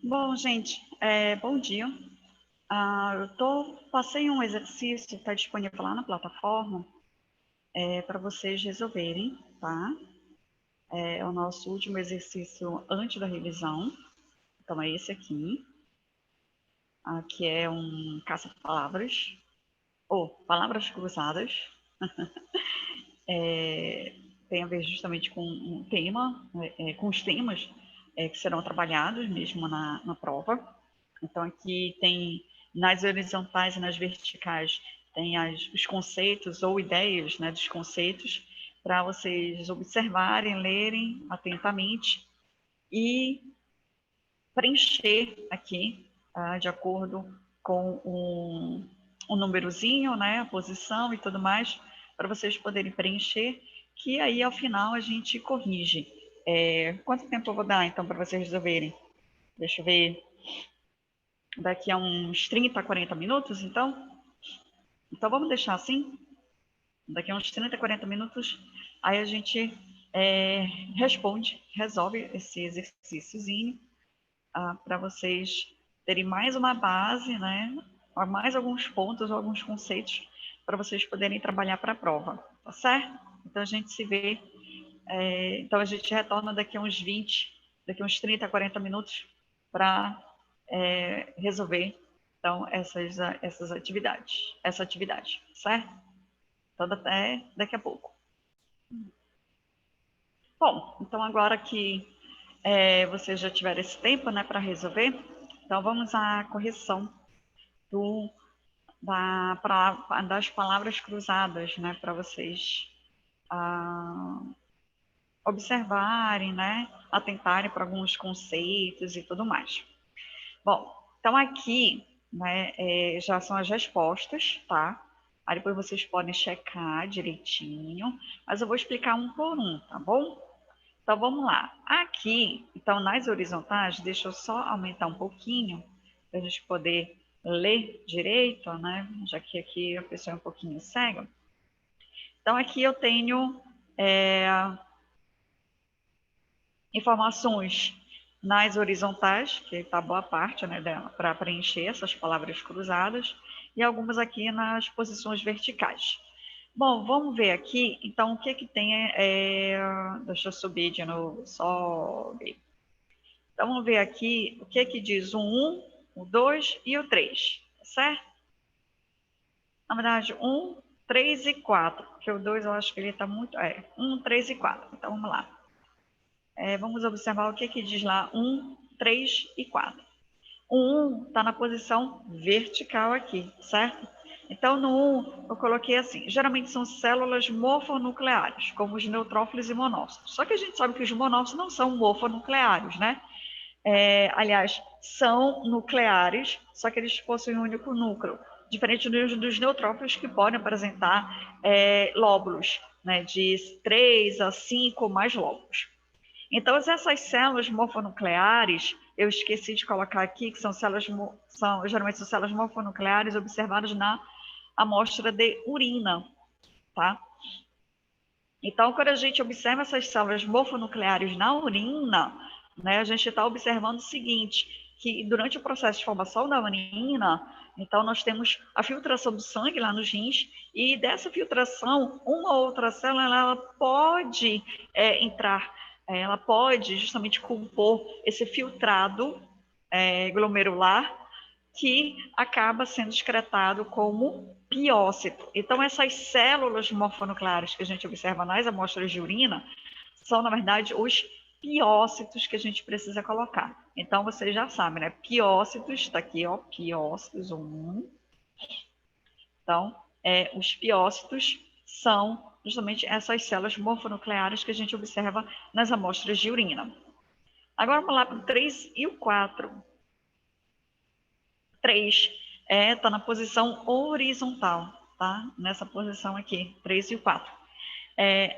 Bom, gente, bom dia. Passei um exercício que está disponível lá na plataforma para vocês resolverem, tá? É o nosso último exercício antes da revisão. Então, é esse aqui. Aqui é um caça-palavras, ou palavras cruzadas. Tem a ver justamente com um tema, com os temas que serão trabalhados mesmo na prova. Então, aqui tem, nas horizontais e nas verticais, tem os conceitos ou ideias, né, dos conceitos, para vocês observarem, lerem atentamente e preencher aqui, de acordo com um númerozinho, né, a posição e tudo mais, para vocês poderem preencher, que aí, ao final, a gente corrige. Quanto tempo eu vou dar, então, para vocês resolverem? Deixa eu ver. Daqui a uns 30, 40 minutos, então? Então, vamos deixar assim? Daqui a uns 30, 40 minutos, aí a gente resolve esse exercíciozinho para vocês terem mais uma base, né? Mais alguns pontos ou alguns conceitos para vocês poderem trabalhar para a prova, tá certo? Então, a gente se vê, então a gente retorna daqui a uns 20, daqui a uns 30, 40 minutos para resolver então essas atividades, essa atividade, certo? Então até daqui a pouco. Bom, então agora que vocês já tiveram esse tempo, né, para resolver, então vamos à correção das palavras cruzadas, né, para vocês observarem, né, atentarem para alguns conceitos e tudo mais. Bom, então aqui, né, já são as respostas, tá? Aí depois vocês podem checar direitinho, mas eu vou explicar um por um, tá bom? Então vamos lá. Aqui, então nas horizontais, deixa eu só aumentar um pouquinho para a gente poder ler direito, né? Já que aqui a pessoa é um pouquinho cega. Então aqui eu tenho informações nas horizontais, que está boa parte, né, para preencher essas palavras cruzadas, e algumas aqui nas posições verticais. Bom, vamos ver aqui, então, o que que tem, deixa eu subir de novo, sobe. Então, vamos ver aqui o que que diz o 1, o 2 e o 3, certo? Na verdade, 1, 3 e 4, porque o 2 eu acho que ele está muito, 1, 3 e 4, então vamos lá. Vamos observar o que que diz lá 1, 3 e 4. O 1 está na posição vertical aqui, certo? Então, no 1, eu coloquei assim, geralmente são células morfonucleares, como os neutrófilos e monócitos. Só que a gente sabe que os monócitos não são morfonucleares, né? Aliás, são nucleares, só que eles possuem um único núcleo, diferente dos neutrófilos que podem apresentar lóbulos, né, de 3 a 5 ou mais lóbulos. Então, essas células morfonucleares, eu esqueci de colocar aqui, que geralmente são células morfonucleares observadas na amostra de urina, tá? Então, quando a gente observa essas células morfonucleares na urina, né, a gente está observando o seguinte, que durante o processo de formação da urina, então nós temos a filtração do sangue lá nos rins, e dessa filtração, uma ou outra célula, ela pode entrar, ela pode justamente compor esse filtrado glomerular, que acaba sendo excretado como piócito. Então, essas células morfonucleares que a gente observa nas amostras de urina são, na verdade, os piócitos que a gente precisa colocar. Então, vocês já sabem, né? Piócitos, está aqui, ó, piócitos, 1. Então, os piócitos são justamente essas células morfonucleares que a gente observa nas amostras de urina. Agora, vamos lá para o 3 e o 4. 3 está na posição horizontal, tá? Nessa posição aqui, 3 e o 4.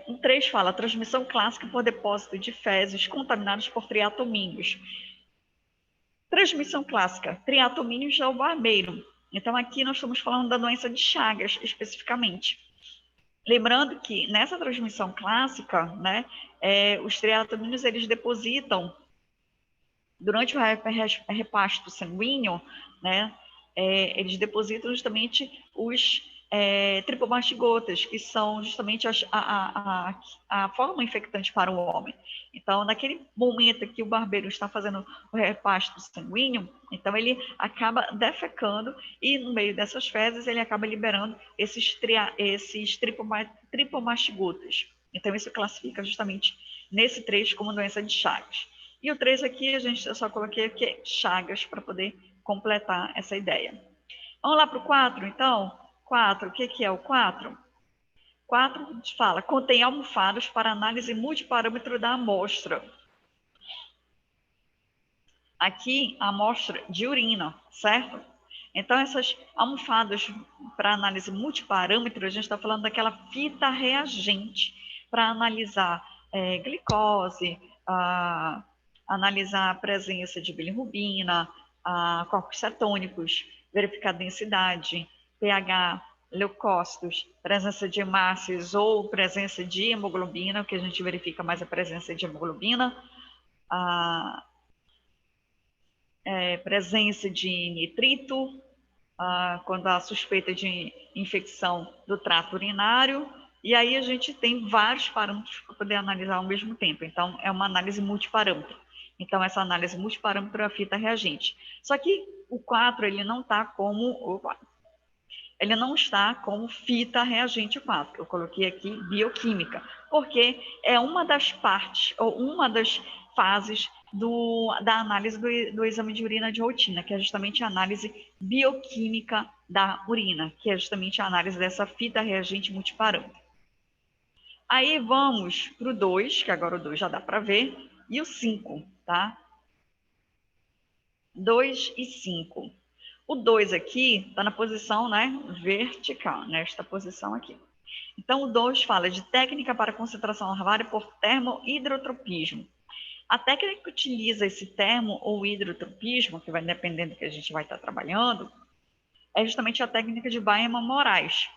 O 3 fala transmissão clássica por depósito de fezes contaminados por triatomíneos. Transmissão clássica, triatomíneos é o barbeiro. Então, aqui nós estamos falando da doença de Chagas, especificamente. Lembrando que nessa transmissão clássica, né, os triatomíneos, eles depositam Durante o repasto sanguíneo, né, eles depositam justamente os tripomastigotas, que são justamente a forma infectante para o homem. Então, naquele momento que o barbeiro está fazendo o repasto sanguíneo, então ele acaba defecando e no meio dessas fezes ele acaba liberando esses tripomastigotas. Então, isso classifica justamente nesse trecho como doença de Chagas. E o 3 aqui, eu só coloquei aqui Chagas para poder completar essa ideia. Vamos lá para o 4, então? 4, o que é o 4? 4 fala, contém almofadas para análise multiparâmetro da amostra. Aqui, a amostra de urina, certo? Então, essas almofadas para análise multiparâmetro, a gente está falando daquela fita reagente para analisar glicose, analisar a presença de bilirrubina, corpos cetônicos, verificar densidade, pH, leucócitos, presença de hemácias ou presença de hemoglobina, o que a gente verifica mais a presença de hemoglobina, presença de nitrito, quando há suspeita de infecção do trato urinário, e aí a gente tem vários parâmetros para poder analisar ao mesmo tempo. Então, é uma análise multiparâmetro. Então, essa análise multiparâmetro é a fita reagente. Só que o 4, ele não está como fita reagente 4. Eu coloquei aqui bioquímica, porque é uma das partes, ou uma das fases da análise do exame de urina de rotina, que é justamente a análise bioquímica da urina, que é justamente a análise dessa fita reagente multiparâmetro. Aí vamos para o 2, que agora o 2 já dá para ver, e o 5, tá? 2 e 5. O 2 aqui está na posição, né, vertical, nesta posição aqui. Então, o 2 fala de técnica para concentração larvária por termohidrotropismo. A técnica que utiliza esse termo ou hidrotropismo, que vai dependendo do que a gente vai estar trabalhando, é justamente a técnica de Baiman-Moraes.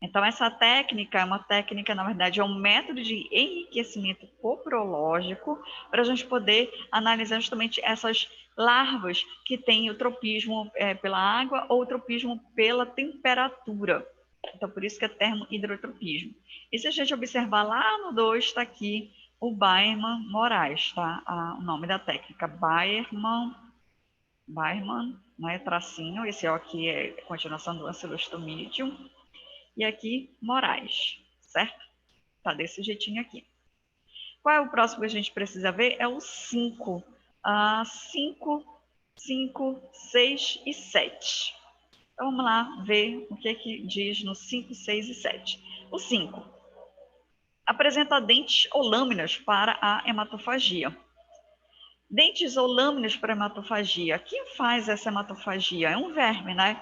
Então, essa técnica é uma técnica, na verdade, é um método de enriquecimento coprológico para a gente poder analisar justamente essas larvas que têm o tropismo pela água ou o tropismo pela temperatura. Então, por isso que é termo hidrotropismo. E se a gente observar lá no 2, está aqui o Baiman-Moraes, tá? O nome da técnica, Baiman, né, tracinho, esse aqui é a continuação do Ancylostomídeo, e aqui Moraes, certo? Tá desse jeitinho aqui. Qual é o próximo que a gente precisa ver? É o 5. 5, 6 e 7. Então, vamos lá ver o que diz no 5, 6 e 7. O 5 apresenta dentes ou lâminas para a hematofagia. Dentes ou lâminas para a hematofagia. Quem faz essa hematofagia? É um verme, né?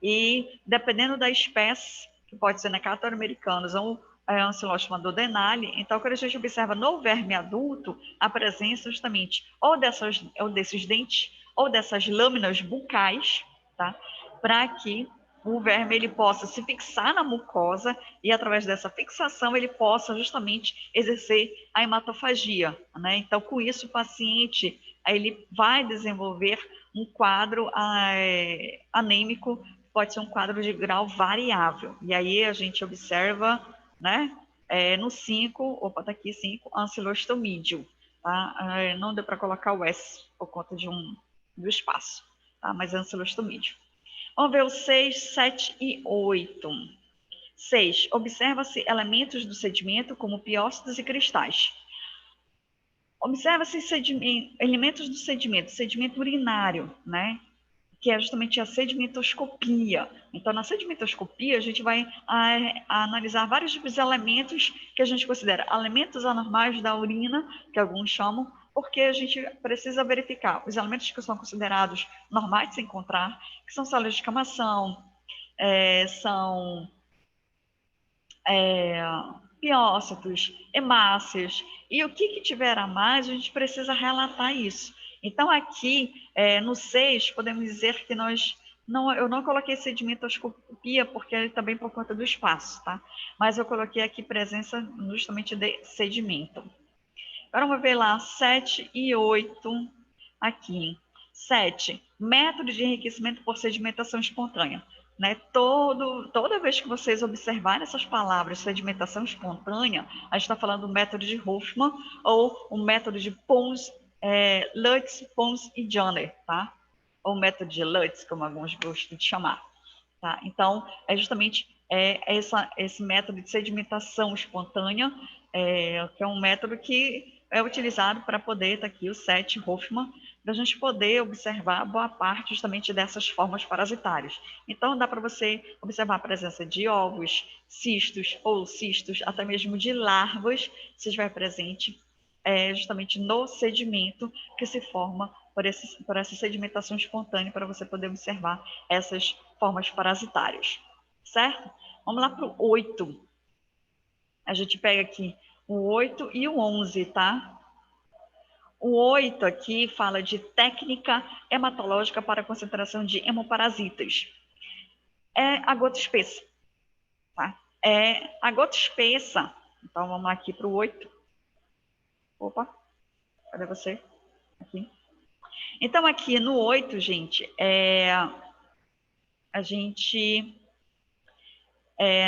E dependendo da espécie, que pode ser Nectar-americanos ou Ancylostomum denali, então quando a gente observa no verme adulto, a presença justamente ou desses dentes ou dessas lâminas bucais, tá? Para que o verme ele possa se fixar na mucosa e através dessa fixação ele possa justamente exercer a hematofagia, né? Então com isso o paciente ele vai desenvolver um quadro anêmico, pode ser um quadro de grau variável. E aí a gente observa, né, no 5, opa, tá aqui 5, ancylostomídeo, tá? Não deu para colocar o S por conta do espaço, tá? Mas é ancylostomídeo. Vamos ver o 6, 7 e 8. 6. Observa-se elementos do sedimento como piócitos e cristais. Observa-se elementos do sedimento urinário, né? Que é justamente a sedimentoscopia. Então, na sedimentoscopia, a gente vai analisar vários tipos de elementos que a gente considera elementos anormais da urina, que alguns chamam, porque a gente precisa verificar os elementos que são considerados normais de se encontrar, que são células de escamação, são piócitos, hemácias, e o que tiver a mais, a gente precisa relatar isso. Então, aqui, no 6, podemos dizer que eu não coloquei sedimentoscopia, porque também por conta do espaço, tá? Mas eu coloquei aqui presença justamente de sedimento. Agora vamos ver lá, 7 e 8. aqui. 7, método de enriquecimento por sedimentação espontânea. Né? Toda vez que vocês observarem essas palavras, sedimentação espontânea, a gente está falando do método de Hofmann ou o método de Pons, Lutz, Pons e Joner, tá? Ou método de Lutz, como alguns gostam de chamar. Tá? Então, é justamente esse método de sedimentação espontânea, que é um método que é utilizado para poder, tá aqui o 7, Hofmann, para a gente poder observar boa parte justamente dessas formas parasitárias. Então, dá para você observar a presença de ovos, cistos ou cistos, até mesmo de larvas, se estiver presente justamente no sedimento que se forma por essa sedimentação espontânea, para você poder observar essas formas parasitárias, certo? Vamos lá para o 8. A gente pega aqui o 8 e o 11, tá? O 8 aqui fala de técnica hematológica para concentração de hemoparasitas. É a gota espessa, tá? É a gota espessa. Então, vamos aqui para o 8. Opa, cadê você? Aqui. Então, aqui no 8, gente, a gente,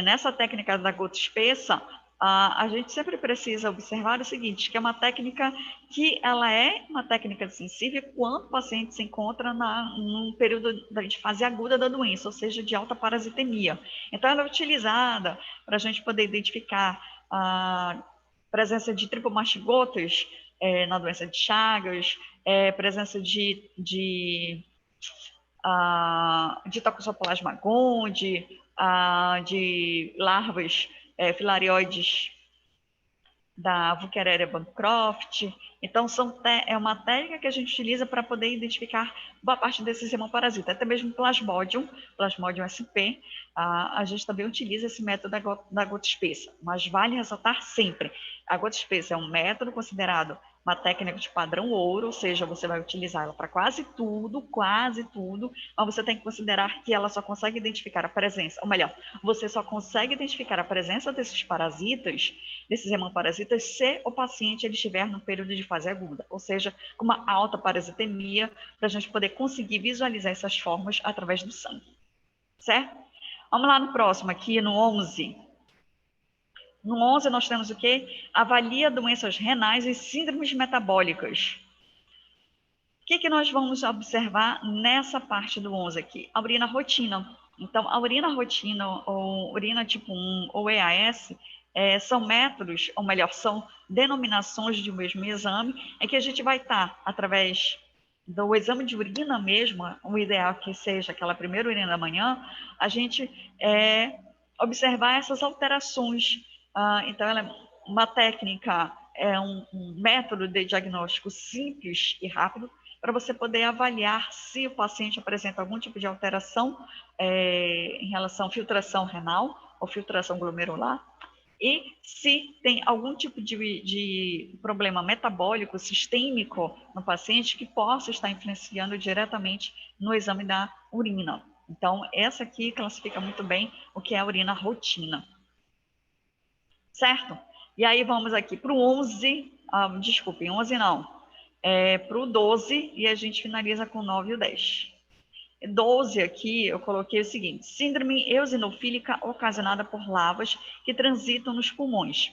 nessa técnica da gota espessa, a gente sempre precisa observar o seguinte, que é uma técnica que ela é uma técnica sensível quando o paciente se encontra num período de fase aguda da doença, ou seja, de alta parasitemia. Então, ela é utilizada para a gente poder identificar a presença de tripomastigotas na doença de Chagas, presença de Toxoplasma gondii, de larvas filarioides da Wuchereria bancroft. Então, é uma técnica que a gente utiliza para poder identificar boa parte desses hemoparasitas, até mesmo Plasmodium SP, a gente também utiliza esse método da gota espessa, mas vale ressaltar sempre, a gota espessa é um método considerado uma técnica de padrão ouro, ou seja, você vai utilizar ela para quase tudo, mas você tem que considerar que ela só consegue identificar a presença, ou melhor, você só consegue identificar a presença desses parasitas, desses hemoparasitas, se o paciente ele estiver no período de fase aguda, ou seja, com uma alta parasitemia, para a gente poder conseguir visualizar essas formas através do sangue, certo? Vamos lá no próximo aqui, no 11. No 11 nós temos o quê? Avalia doenças renais e síndromes metabólicas. O que nós vamos observar nessa parte do 11 aqui? A urina rotina. Então, a urina rotina, ou urina tipo 1, ou EAS, são métodos, ou melhor, são denominações de um mesmo exame, em que a gente vai estar, através do exame de urina mesmo, o ideal que seja aquela primeira urina da manhã, a gente observar essas alterações. Então, ela é uma técnica, um método de diagnóstico simples e rápido, para você poder avaliar se o paciente apresenta algum tipo de alteração em relação à filtração renal ou filtração glomerular, e se tem algum tipo de problema metabólico, sistêmico no paciente que possa estar influenciando diretamente no exame da urina. Então, essa aqui classifica muito bem o que é a urina rotina. Certo? E aí vamos aqui para o 11, desculpem, 11 não, para o 12, e a gente finaliza com 9 e o 10. 12 aqui, eu coloquei o seguinte: síndrome eosinofílica ocasionada por lavas que transitam nos pulmões.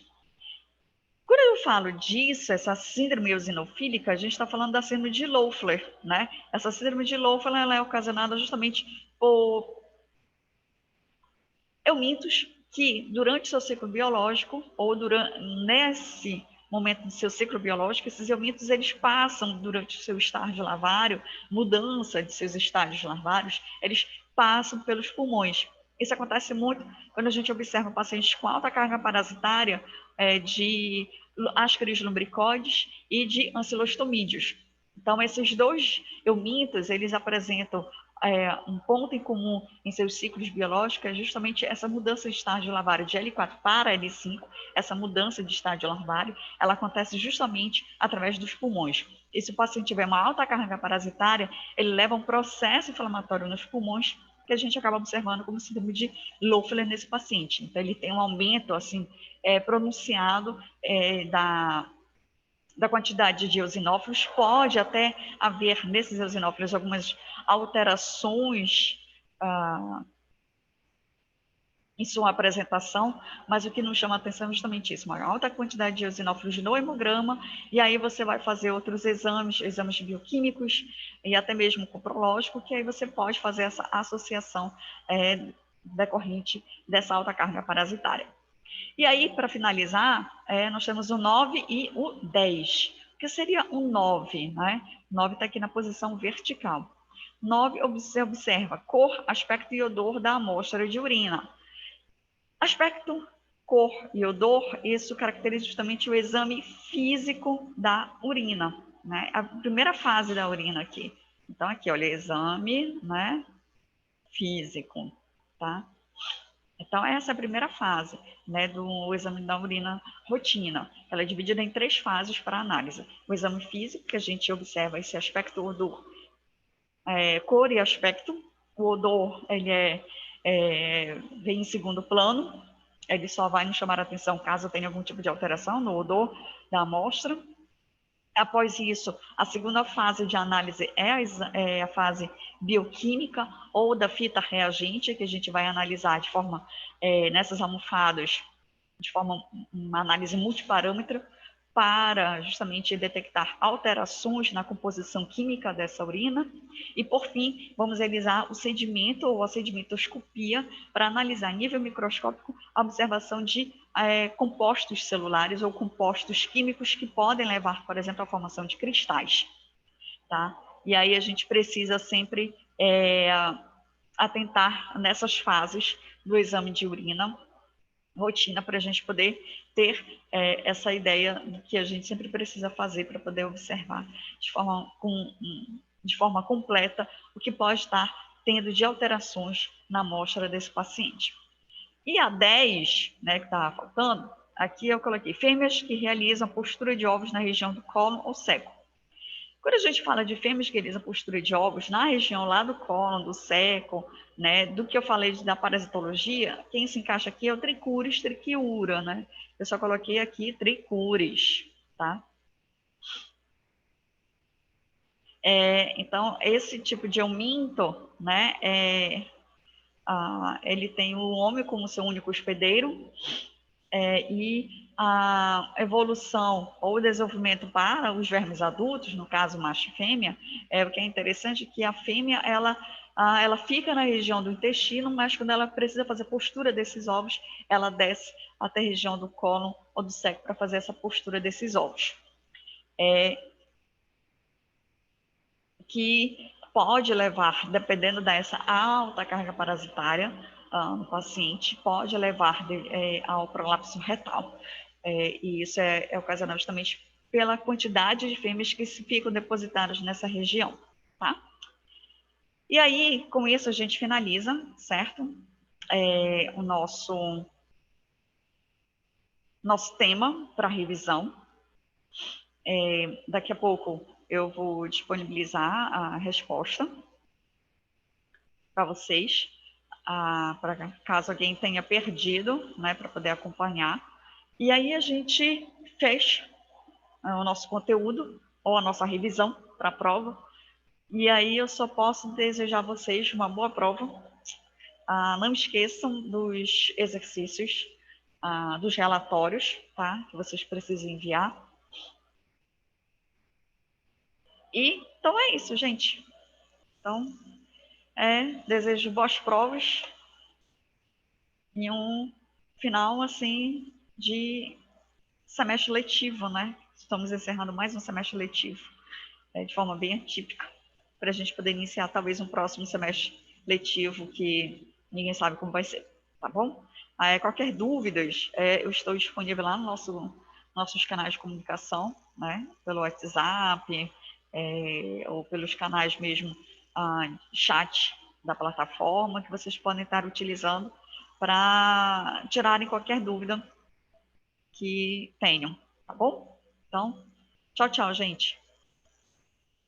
Quando eu falo disso, essa síndrome eosinofílica, a gente está falando da síndrome de Loeffler, né? Essa síndrome de Loeffler, ela é ocasionada justamente por eumintos que, durante seu ciclo biológico, ou nesse momento do seu ciclo biológico, esses eumintos eles passam durante o seu estágio larvário, mudança de seus estágios larvários, eles passam pelos pulmões. Isso acontece muito quando a gente observa pacientes com alta carga parasitária de Ascaris lumbricoides e de ancilostomídeos. Então, esses dois eumintos, eles apresentam um ponto em comum em seus ciclos biológicos é justamente essa mudança de estágio larvário de L4 para L5, essa mudança de estágio larvário, ela acontece justamente através dos pulmões. E se o paciente tiver uma alta carga parasitária, ele leva um processo inflamatório nos pulmões, que a gente acaba observando como síndrome de Loeffler nesse paciente. Então, ele tem um aumento assim pronunciado da quantidade de eosinófilos. Pode até haver nesses eosinófilos algumas alterações em sua apresentação, mas o que nos chama a atenção é justamente isso, uma alta quantidade de eosinófilos no hemograma, e aí você vai fazer outros exames bioquímicos e até mesmo coprológico, que aí você pode fazer essa associação decorrente dessa alta carga parasitária. E aí, para finalizar, nós temos o 9 e o 10. O que seria o 9? Né? O 9 está aqui na posição vertical. 9, você observa cor, aspecto e odor da amostra de urina. Aspecto, cor e odor, isso caracteriza justamente o exame físico da urina, né? A primeira fase da urina aqui. Então, aqui, olha, exame, né, físico, tá? Então, essa é a primeira fase, né, do exame da urina rotina. Ela é dividida em 3 fases para análise. O exame físico, que a gente observa esse aspecto, odor, cor e aspecto. O odor, ele vem em segundo plano, ele só vai nos chamar a atenção caso tenha algum tipo de alteração no odor da amostra. Após isso, a segunda fase de análise é a fase bioquímica ou da fita reagente, que a gente vai analisar de forma, nessas almofadas, de forma uma análise multiparâmetro, para justamente detectar alterações na composição química dessa urina. E, por fim, vamos realizar o sedimento ou a sedimentoscopia para analisar a nível microscópico a observação de compostos celulares ou compostos químicos que podem levar, por exemplo, à formação de cristais. Tá? E aí a gente precisa sempre atentar nessas fases do exame de urina rotina para a gente poder ter essa ideia do que a gente sempre precisa fazer para poder observar de forma completa o que pode estar tendo de alterações na amostra desse paciente. E a 10, né, que estava faltando, aqui eu coloquei fêmeas que realizam postura de ovos na região do cólon ou seco. Quando a gente fala de fêmeas que realizam postura de ovos na região lá do cólon, do seco, né, do que eu falei da parasitologia, quem se encaixa aqui é o Trichuris trichiura, né? Eu só coloquei aqui Trichuris, tá? Então, esse tipo de euminto, né, ele tem o homem como seu único hospedeiro, e a evolução ou o desenvolvimento para os vermes adultos, no caso macho e fêmea, o que é interessante é que a fêmea ela fica na região do intestino, mas quando ela precisa fazer postura desses ovos, ela desce até a região do cólon ou do seco para fazer essa postura desses ovos. Que pode levar, dependendo dessa alta carga parasitária no paciente, pode levar ao prolapso retal. E isso é ocasionado justamente pela quantidade de fêmeas que ficam depositadas nessa região, tá? E aí, com isso, a gente finaliza, certo? O nosso tema para revisão. Daqui a pouco eu vou disponibilizar a resposta para vocês, para caso alguém tenha perdido, né, para poder acompanhar. E aí a gente fecha o nosso conteúdo ou a nossa revisão para a prova. E aí eu só posso desejar a vocês uma boa prova. Não esqueçam dos exercícios, dos relatórios, tá? Que vocês precisam enviar. E então é isso, gente. Então, desejo boas provas e um final assim de semestre letivo, né? Estamos encerrando mais um semestre letivo, de forma bem atípica, para a gente poder iniciar talvez um próximo semestre letivo que ninguém sabe como vai ser, tá bom? Qualquer dúvidas, eu estou disponível lá no nossos canais de comunicação, né? Pelo WhatsApp, ou pelos canais mesmo, chat da plataforma, que vocês podem estar utilizando para tirarem qualquer dúvida que tenham, tá bom? Então, tchau, tchau, gente.